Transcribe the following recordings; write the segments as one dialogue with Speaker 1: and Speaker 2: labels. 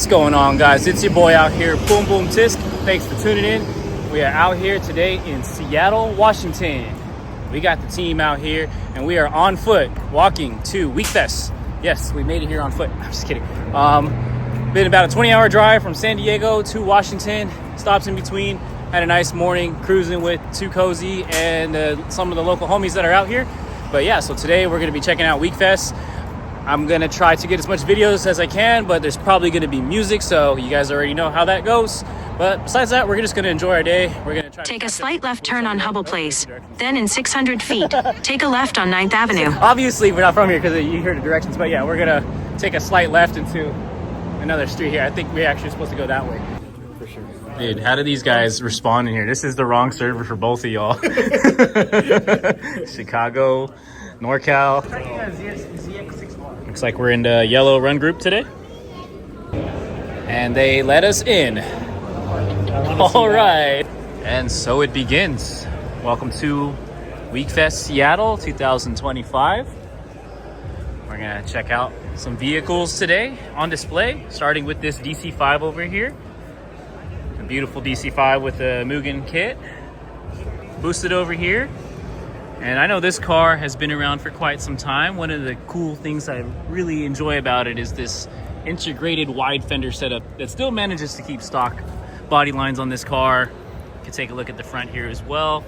Speaker 1: What's going on, guys? It's your boy out here, Boom Boom Tisk. Thanks for tuning in. We are out here today in Seattle, Washington. We got the team out here and we are on foot walking to WEKFEST. Yes, we made it here on foot. I'm just kidding. Been about a 20-hour drive from San Diego to Washington. Stops in between. Had a nice morning cruising with Too Cozy and some of the local homies that are out here. But yeah, so today we're going to be checking out WEKFEST. I'm going to try to get as much videos as I can, but there's probably going to be music, so you guys already know how that goes. But besides that, we're just going to enjoy our day. We're going to try
Speaker 2: Take a slight left turn on Hubble Place. Then in 600 feet, take a left on 9th Avenue.
Speaker 1: Obviously, we're not from here because you heard the directions, but yeah, we're going to take a slight left into another street here. I think we're actually supposed to go that way. For sure. Dude, how do these guys respond in here? This is the wrong server for both of y'all. Chicago, NorCal. Looks like we're in the yellow run group today. And they let us in. All right. And so it begins. Welcome to WEKFEST Seattle 2025. We're going to check out some vehicles today on display, starting with this DC-5 over here. A beautiful DC-5 with a Mugen kit. Boosted over here. And I know this car has been around for quite some time. One of the cool things I really enjoy about it is this integrated wide fender setup that still manages to keep stock body lines on this car. You can take a look at the front here as well.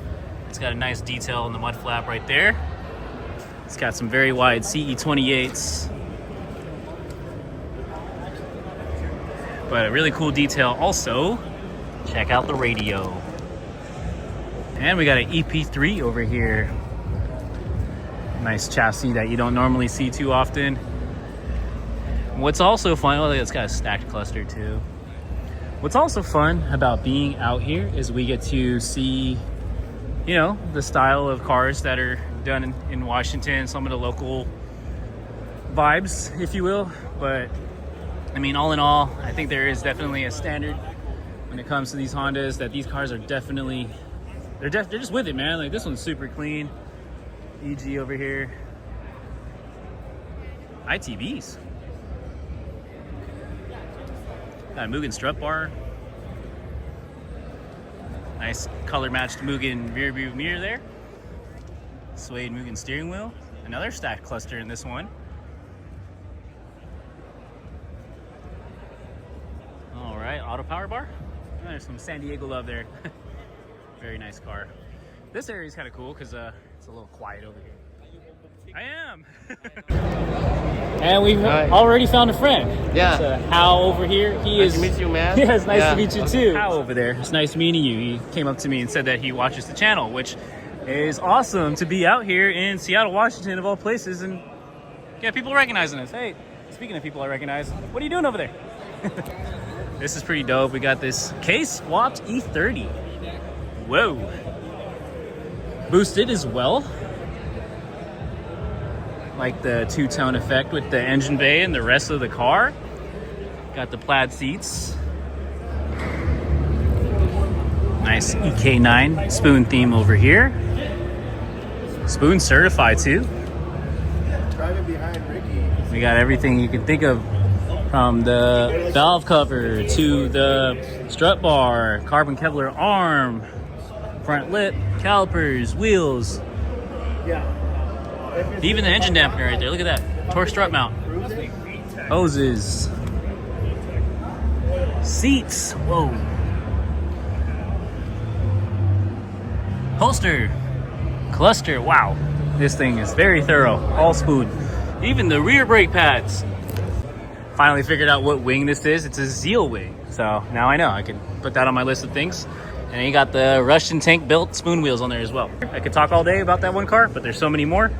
Speaker 1: It's got a nice detail on the mud flap right there. It's got some very wide CE28s. But a really cool detail also. Check out the radio. And we got an EP3 over here. Nice chassis that you don't normally see too often. What's also fun, well, it's got a stacked cluster too. What's also fun about being out here is we get to see, you know, the style of cars that are done in Washington, some of the local vibes, if you will. But I mean, all in all, I think there is definitely a standard when it comes to these Hondas that these cars are definitely, they're just with it, man. Like, this one's super clean. EG over here. ITBs. Got a Mugen strut bar. Nice color matched Mugen rear view mirror there. Suede Mugen steering wheel. Another stacked cluster in this one. All right, auto power bar. There's some San Diego love there. Very nice car. This area is kind of cool because it's a little quiet over here. I am. And we've already found a friend.
Speaker 3: Yeah.
Speaker 1: It's Hal over here.
Speaker 3: Nice to meet you, man.
Speaker 1: Yeah, it's nice to meet you too. Hal over there. It's nice meeting you. He came up to me and said that he watches the channel, which is awesome to be out here in Seattle, Washington, of all places, and get people recognizing us. Hey, speaking of people I recognize, what are you doing over there? This is pretty dope. We got this K-swapped E30. Whoa. Boosted as well. Like the two-tone effect with the engine bay and the rest of the car. Got the plaid seats. Nice EK9 spoon theme over here. Spoon certified too.
Speaker 3: Driving behind Ricky.
Speaker 1: We got everything you can think of, from the valve cover to the strut bar, carbon Kevlar arm, front lip, calipers, wheels.
Speaker 3: Yeah.
Speaker 1: Even the engine dampener right there. Look at that. Torque strut mount. Hoses. Seats. Whoa. Holster. Cluster. Wow. This thing is very thorough. All smooth. Even the rear brake pads. Finally figured out what wing this is. It's a Zeal wing. So now I know. I can put that on my list of things. And you got the Russian tank built spoon wheels on there as well. I could talk all day about that one car, but there's so many more.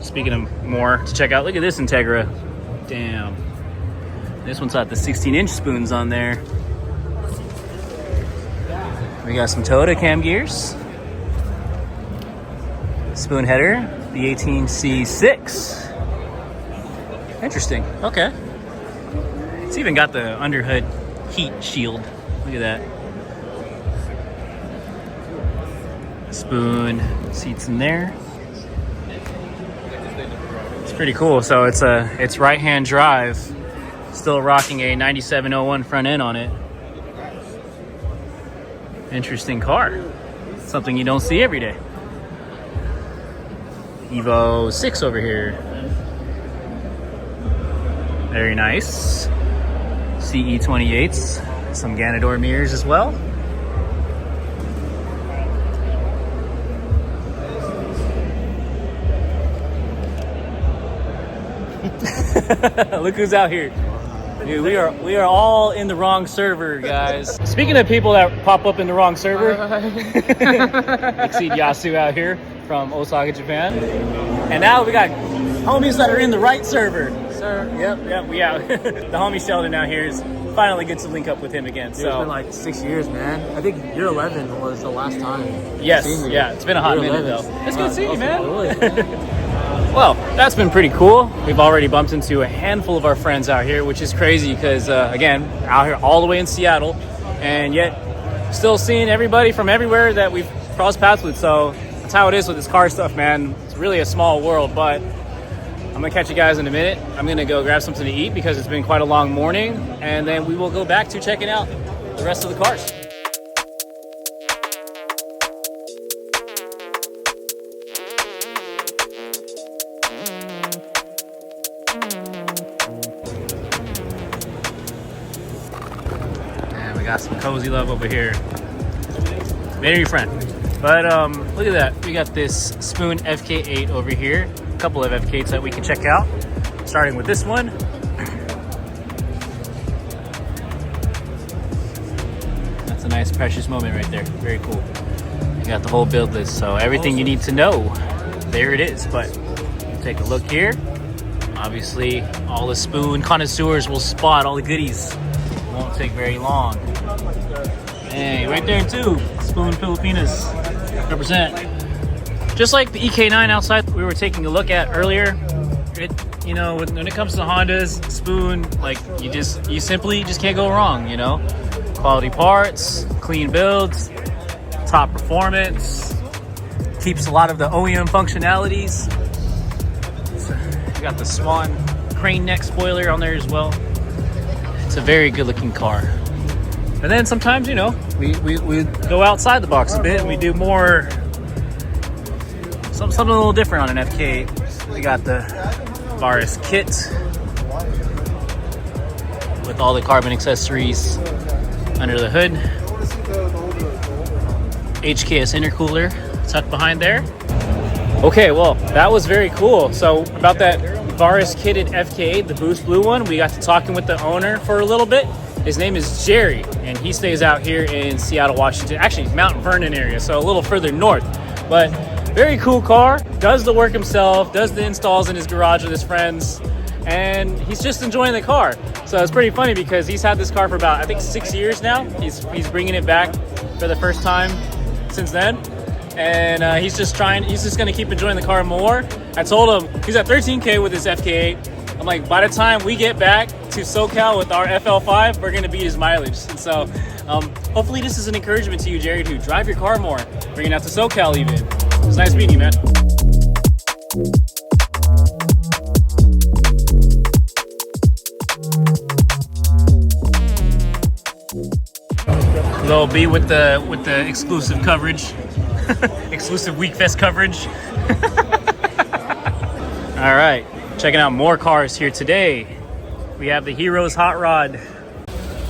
Speaker 1: Speaking of more to check out, look at this Integra. Damn. This one's got the 16-inch spoons on there. We got some Toyota cam gears. Spoon header, the 18C6. Interesting. Okay. It's even got the underhood heat shield. Look at that. Spoon seats in there. It's pretty cool. So it's right-hand drive Still rocking a 9701 front end on it. Interesting car. Something you don't see every day. Evo 6 over here. Very nice. CE 28s. Some Ganador mirrors as well. Look who's out here. Dude, we are all in the wrong server, guys. Speaking of people that pop up in the wrong server, Exceed Yasu out here from Osaka, Japan. And now we got homies that are in the right server.
Speaker 4: Sir.
Speaker 1: Yep, we out. The homie Sheldon out here is finally get to link up with him again.
Speaker 4: Dude, it's been like 6 years, man. I think year 11 was the last time.
Speaker 1: Yes, yeah, it's been a hot minute though. It's good to see you, man.
Speaker 4: Really?
Speaker 1: Well, that's been pretty cool. We've already bumped into a handful of our friends out here, which is crazy because, again, out here all the way in Seattle, and yet still seeing everybody from everywhere that we've crossed paths with. So that's how it is with this car stuff, man. It's really a small world, but I'm going to catch you guys in a minute. I'm going to go grab something to eat because it's been quite a long morning, and then we will go back to checking out the rest of the cars. Got some cozy love over here. Made your friend. But look at that. We got this Spoon FK8 over here. A couple of FK8s that we can check out. Starting with this one. That's a nice precious moment right there. Very cool. You got the whole build list. So everything you need to know, there it is. But take a look here. Obviously, all the Spoon connoisseurs will spot all the goodies. Won't take very long. Hey, right there too. Spoon Filipinas. Represent. Just like the EK9 outside we were taking a look at earlier. You know, when it comes to Hondas, Spoon, like you simply just can't go wrong, you know? Quality parts, clean builds, top performance, keeps a lot of the OEM functionalities. You got the Swan crane neck spoiler on there as well. It's a very good looking car. And then sometimes, you know, we go outside the box a bit and we do more, something a little different on an FK. We got the Varis kit with all the carbon accessories under the hood. HKS intercooler tucked behind there. Okay, well, that was very cool. So about that Varis kitted FK8, the Boost Blue one, we got to talking with the owner for a little bit. His name is Jerry, and he stays out here in Seattle, Washington. Actually, Mount Vernon area, so a little further north. But very cool car, does the work himself, does the installs in his garage with his friends, and he's just enjoying the car. So it's pretty funny because he's had this car for about, I think, 6 years now. He's bringing it back for the first time since then. And he's just gonna keep enjoying the car more. I told him he's at 13K with his FK8. I'm like, by the time we get back to SoCal with our FL5, we're gonna beat his mileage. And so hopefully this is an encouragement to you, Jerry, to drive your car more. Bring it out to SoCal even. It's nice meeting you, man. Little B with the exclusive coverage. Exclusive WEKFEST coverage. All right, checking out more cars here today. We have the Heroes Hot Rod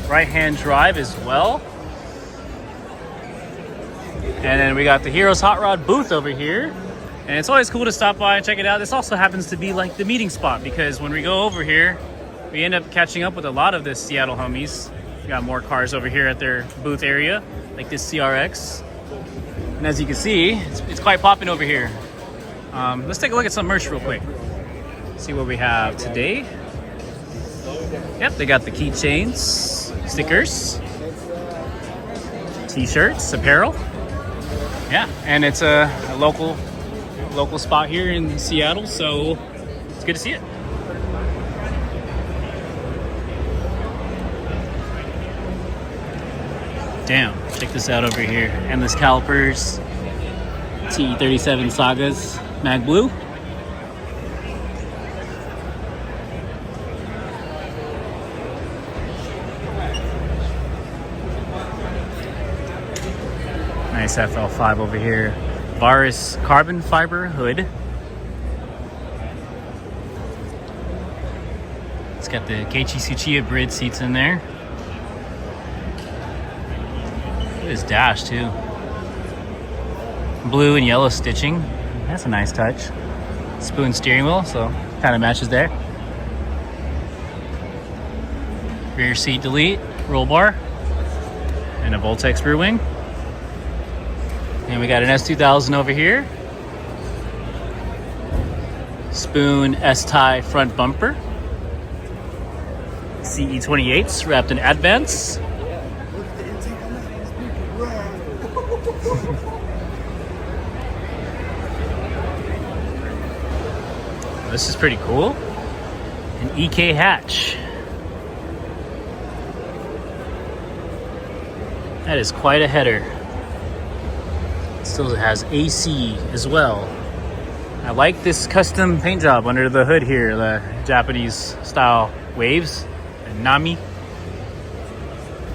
Speaker 1: right-hand drive as well. And then we got the Heroes Hot Rod booth over here. And it's always cool to stop by and check it out. This also happens to be like the meeting spot because when we go over here, we end up catching up with a lot of the Seattle homies. We got more cars over here at their booth area, like this CRX. And as you can see, it's quite popping over here. Let's take a look at some merch real quick. See what we have today. Yep, they got the keychains, stickers, t-shirts, apparel. Yeah, and it's a local spot here in Seattle, so it's good to see it. Damn, check this out over here. Endless calipers, T37 Sagas, Mag Blue. Nice FL5 over here. Varus carbon fiber hood. It's got the Keiichi Tsuchiya Brid seats in there. Look at this dash too. Blue and yellow stitching. That's a nice touch. Spoon steering wheel, so kind of matches there. Rear seat delete, roll bar, and a Voltex rear wing. And we got an S2000 over here. Spoon S-tie front bumper. CE28s wrapped in Advance. This is pretty cool. An EK hatch. That is quite a header. Still has AC as well. I like this custom paint job under the hood here, the Japanese style waves and Nami.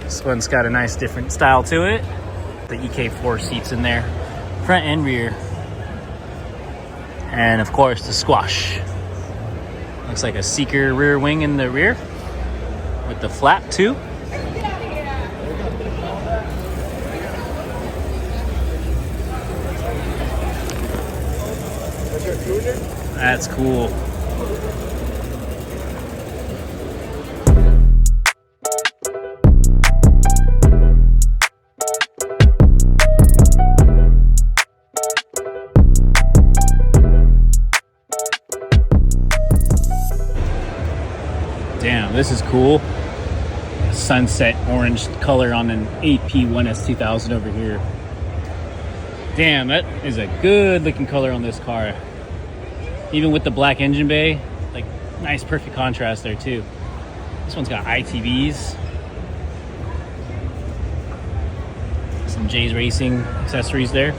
Speaker 1: This one's got a nice different style to it. The EK4 seats in there, front and rear. And of course the squash. Looks like a Seeker rear wing in the rear with the flap too. That's cool. Damn, this is cool. Sunset orange color on an AP1S2000 over here. Damn, that is a good looking color on this car. Even with the black engine bay, like nice perfect contrast there too. This one's got ITVs. Some J's Racing accessories there.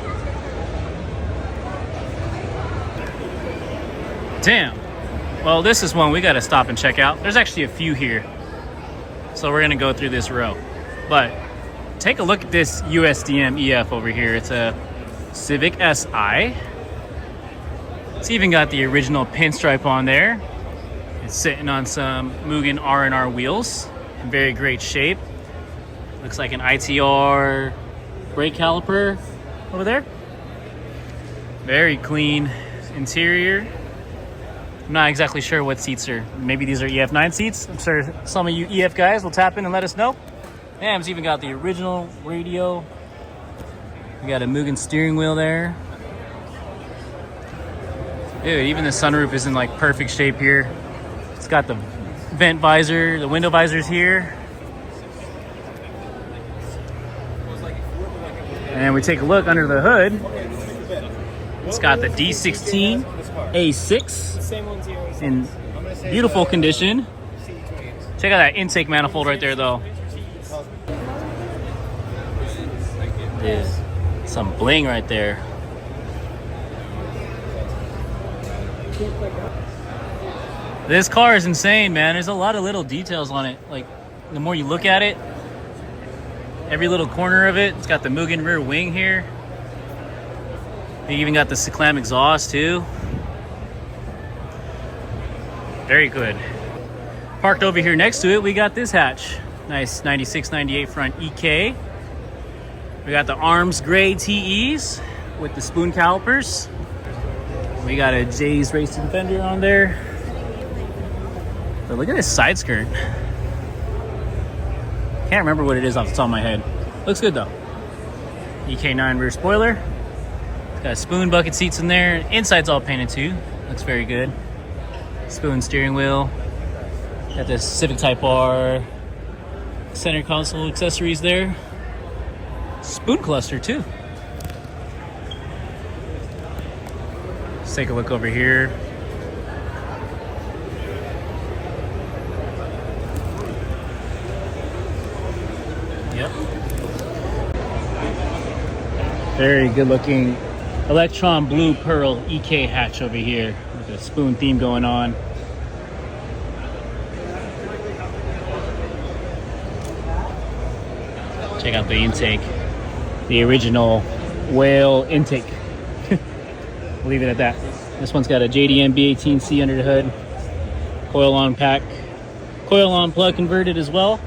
Speaker 1: Damn. Well, this is one we gotta stop and check out. There's actually a few here. So we're gonna go through this row. But take a look at this USDM EF over here. It's a Civic Si. It's even got the original pinstripe on there. It's sitting on some Mugen R&R wheels in very great shape. Looks like an ITR brake caliper over there. Very clean interior. I'm not exactly sure what seats are. Maybe these are EF9 seats. I'm sure some of you EF guys will tap in and let us know. And it's even got the original radio. We got a Mugen steering wheel there. Dude, even the sunroof is in like perfect shape here. It's got the vent visor, the window visors here. And we take a look under the hood. It's got the D16 A6 in beautiful condition. Check out that intake manifold right there though. There's some bling right there. This car is insane, man. There's a lot of little details on it. Like, the more you look at it, every little corner of it. It's got the Mugen rear wing here. They even got the Cyclam exhaust too. Very good. Parked over here next to it, we got this hatch. Nice 96, 98 front EK. We got the arms gray TEs with the spoon calipers. We got a J's Racing fender on there. But look at this side skirt. Can't remember what it is off the top of my head. Looks good though. EK9 rear spoiler. It's got spoon bucket seats in there. Inside's all painted too. Looks very good. Spoon steering wheel. Got this Civic Type R center console accessories there. Spoon cluster too. Let's take a look over here. Yep. Very good looking Electron Blue Pearl EK hatch over here with a spoon theme going on. Check out the intake. The original whale intake. We'll leave it at that. This one's got a JDM B18C under the hood. Coil on pack. Coil on plug converted as well.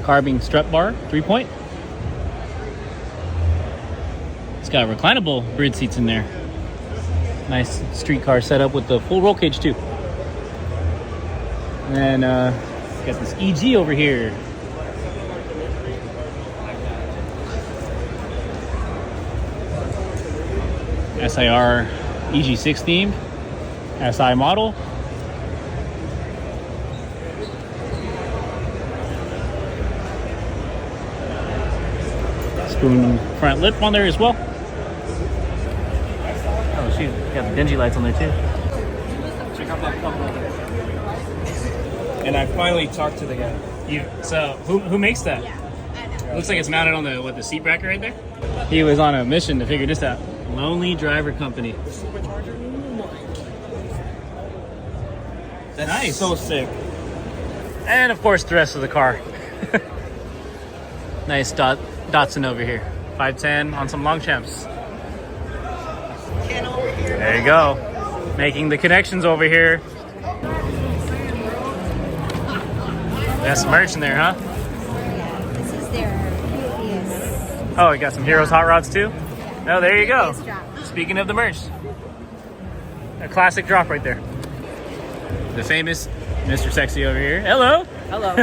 Speaker 1: Carbine strut bar, 3-point. It's got reclinable grid seats in there. Nice streetcar setup with the full roll cage too. And then got this EG over here. SIR EG6 themed. SI model. Spoon front lip on there as well. Oh shoot, got the dingy lights on there too.
Speaker 4: Check out that couple. And I finally talked to the guy.
Speaker 1: So who makes that? Looks like it's mounted on the seat bracket right there. He was on a mission to figure this out. Lonely Driver Company.
Speaker 4: That's
Speaker 1: nice.
Speaker 4: so sick.
Speaker 1: And of course the rest of the car. Nice Datsun over here. 510 on some Longchamps. There you go. Making the connections over here. Got some merch in there, huh?
Speaker 5: This is their previous.
Speaker 1: Oh, you got some Heroes Hot Rods too? Oh, there you go. Speaking of the merch. A classic drop right there. The famous Mr. Sexy over here. Hello.
Speaker 4: Hello.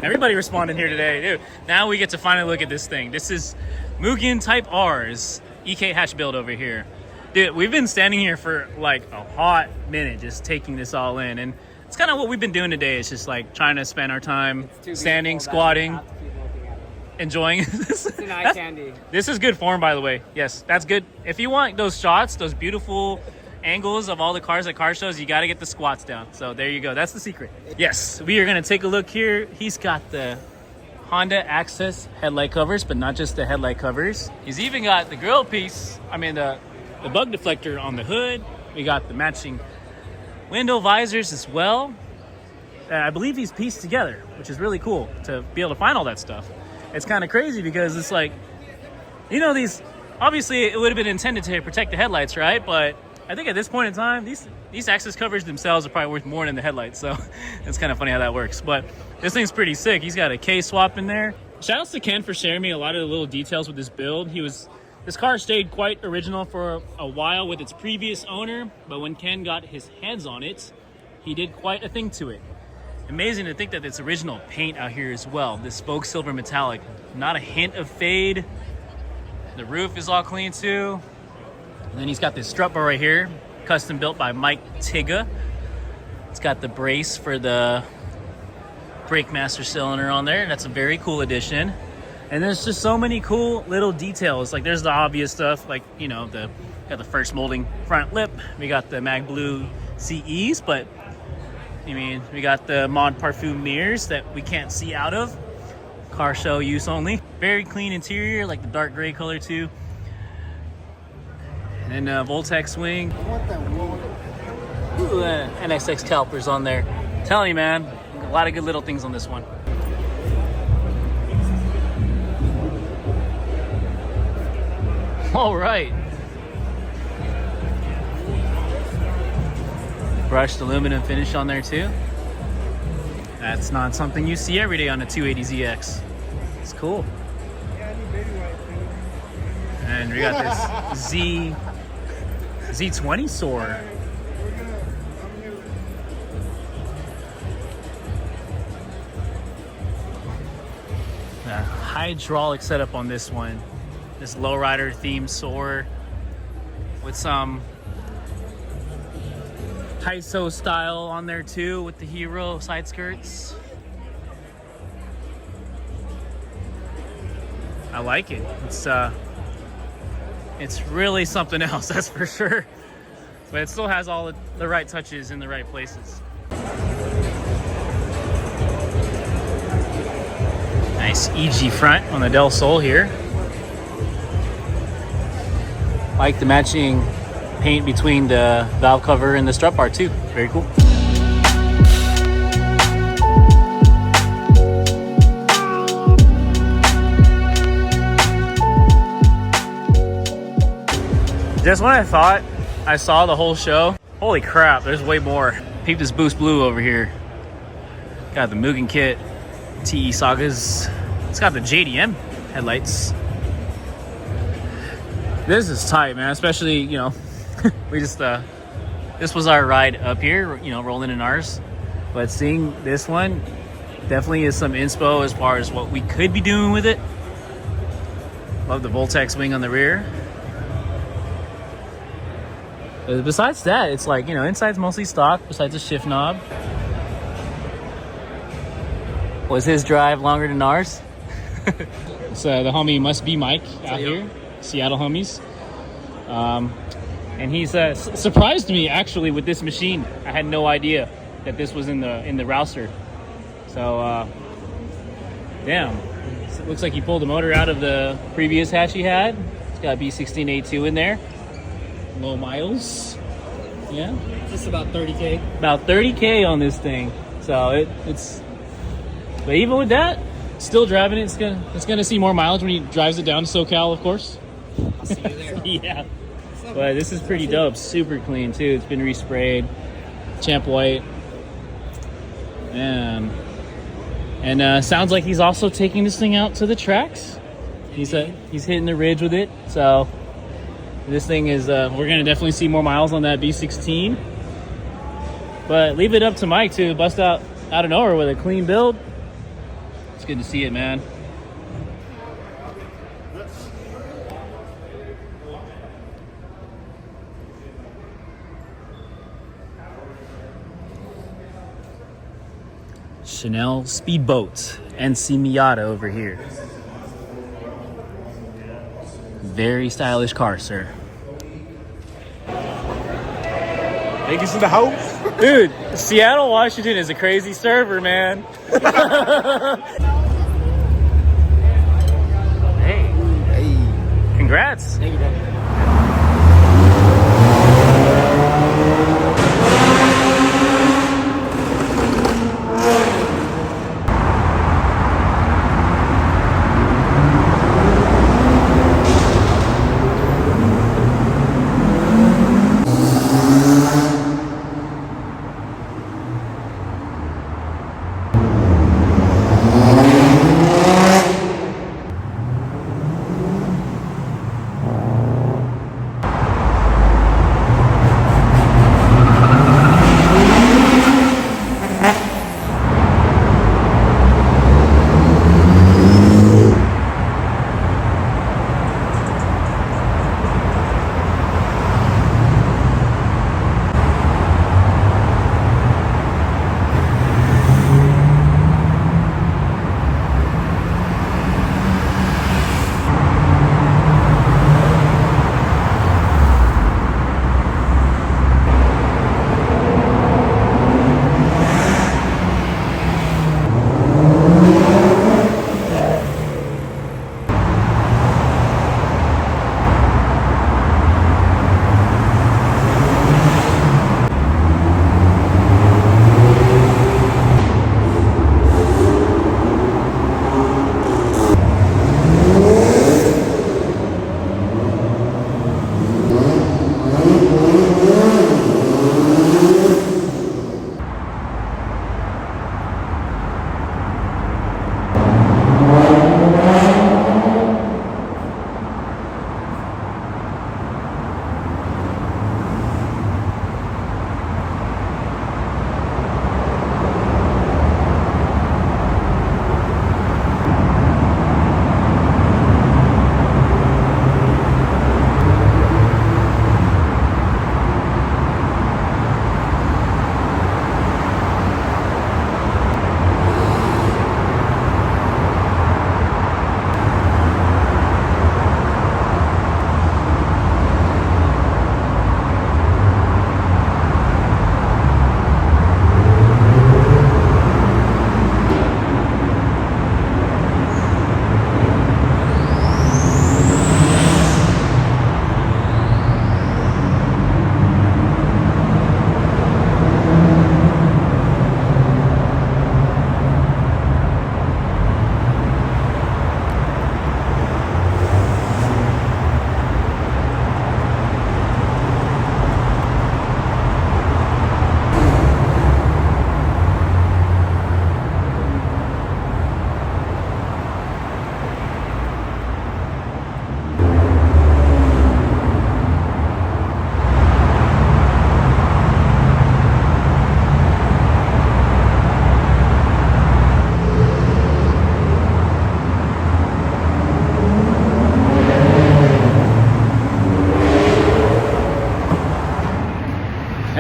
Speaker 1: Everybody responding here today, dude. Now we get to finally look at this thing. This is Mugen Type R's EK hatch build over here. Dude, we've been standing here for like a hot minute just taking this all in. And it's kind of what we've been doing today. It's just like trying to spend our time standing, squatting, enjoying this.
Speaker 4: It's an eye candy.
Speaker 1: This is good form, by the way. Yes, that's good. If you want those shots, those beautiful angles of all the cars at car shows, you got to get the squats down. So there you go. That's the secret. Yes, we are going to take a look here. He's got the Honda Access headlight covers, but not just the headlight covers. He's even got the grill piece. I mean, the bug deflector on the hood. We got the matching window visors as well. I believe he's pieced together, which is really cool to be able to find all that stuff. It's kind of crazy because it's like, you know, these, obviously it would have been intended to protect the headlights, right? But I think at this point in time, these access covers themselves are probably worth more than the headlights. So it's kind of funny how that works. But this thing's pretty sick. He's got a K swap in there. Shout outs to Ken for sharing me a lot of the little details with this build. This car stayed quite original for a while with its previous owner, but when Ken got his hands on it, he did quite a thing to it. Amazing to think that it's original paint out here as well. This spoke silver metallic, not a hint of fade. The roof is all clean too. And then he's got this strut bar right here, custom built by Mike Tiga. It's got the brace for the brake master cylinder on there. That's a very cool addition. And there's just so many cool little details. Like there's the obvious stuff, like, you know, got the first molding front lip. We got the Mag Blue CEs, but I mean, we got the Mod Parfum mirrors that we can't see out of. Car show use only. Very clean interior, like the dark gray color too. And then Voltex wing. Ooh, NXX calipers on there. I'm telling you, man, a lot of good little things on this one. All right. Brushed aluminum finish on there too. That's not something you see every day on a 280ZX. It's cool. And we got this Z20 Soar. Hydraulic setup on this one. This lowrider themed Soar with some Taiso style on there too with the Hero side skirts. I like it. It's really something else, that's for sure. But it still has all the right touches in the right places. Nice EG front on the Del Sol here. Like the matching paint between the valve cover and the strut bar too. Very cool. Just when I thought I saw the whole show, holy crap, there's way more. Peep this Boost Blue over here. Got the Mugen kit, TE Sagas. It's got the JDM headlights. This is tight, man. Especially, you know, we just this was our ride up here, you know, rolling in ours. But seeing this one definitely is some inspo as far as what we could be doing with it. Love the Voltex wing on the rear. But besides that, it's like, you know, inside's mostly stock besides the shift knob. Was his drive longer than ours? It's the homie Must Be Mike out here, Seattle homies. And he's surprised me actually with this machine. I had no idea that this was in the rouster. So damn, it looks like he pulled the motor out of the previous hatch he had. It's got B16A2 in there. Low miles. Yeah,
Speaker 4: Just about 30K.
Speaker 1: about 30K on this thing. So it's. But even with that, still driving it, it's gonna see more mileage when he drives it down to SoCal, of course.
Speaker 4: I'll see you there.
Speaker 1: Yeah. But this is pretty dope. Super clean too. It's been resprayed. Champ white. And sounds like he's also taking this thing out to the tracks. He's hitting the ridge with it. So this thing is we're gonna definitely see more miles on that B16. But leave it up to Mike to bust out of nowhere with a clean build. It's good to see it, man. Chanel Speedboat NC Miata over here. Very stylish car, sir.
Speaker 3: Vegas in the house.
Speaker 1: Dude, Seattle, Washington is a crazy server, man. Hey. Congrats.
Speaker 4: Thank you, bro.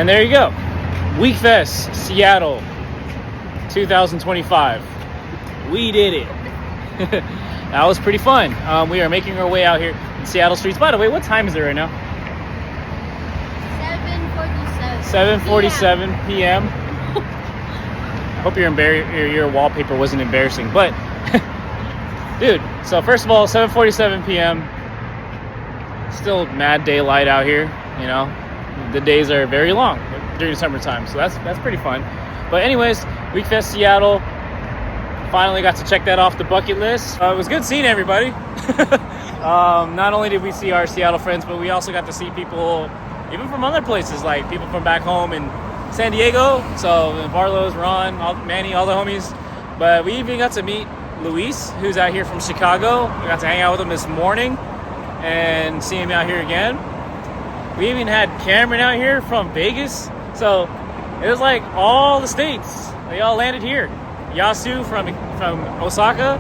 Speaker 1: And there you go. WEKFEST Seattle 2025. We did it. That was pretty fun. We are making our way out here in Seattle streets. By the way, what time is it right now? 7:47 p.m. Hope your wallpaper wasn't embarrassing, but dude. So first of all, 7:47 p.m. Still mad daylight out here. You know, the days are very long during summertime, so that's pretty fun. But anyways, WEKFEST Seattle. Finally got to check that off the bucket list. It was good seeing everybody. Not only did we see our Seattle friends, but we also got to see people even from other places, like people from back home in San Diego. So Barlow's, Ron, Manny, all the homies. But we even got to meet Luis, who's out here from Chicago. We got to hang out with him this morning and see him out here again. We even had Cameron out here from Vegas. So it was like all the states. They all landed here. Yasu from Osaka.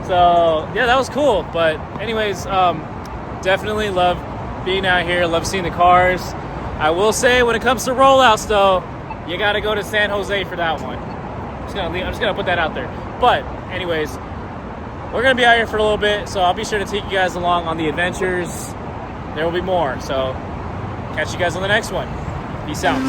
Speaker 1: So yeah, that was cool. But anyways, definitely love being out here. Love seeing the cars. I will say, when it comes to rollouts, though, you got to go to San Jose for that one. I'm just gonna put that out there. But anyways, we're gonna be out here for a little bit, so I'll be sure to take you guys along on the adventures. There will be more. So catch you guys on the next one. Peace out.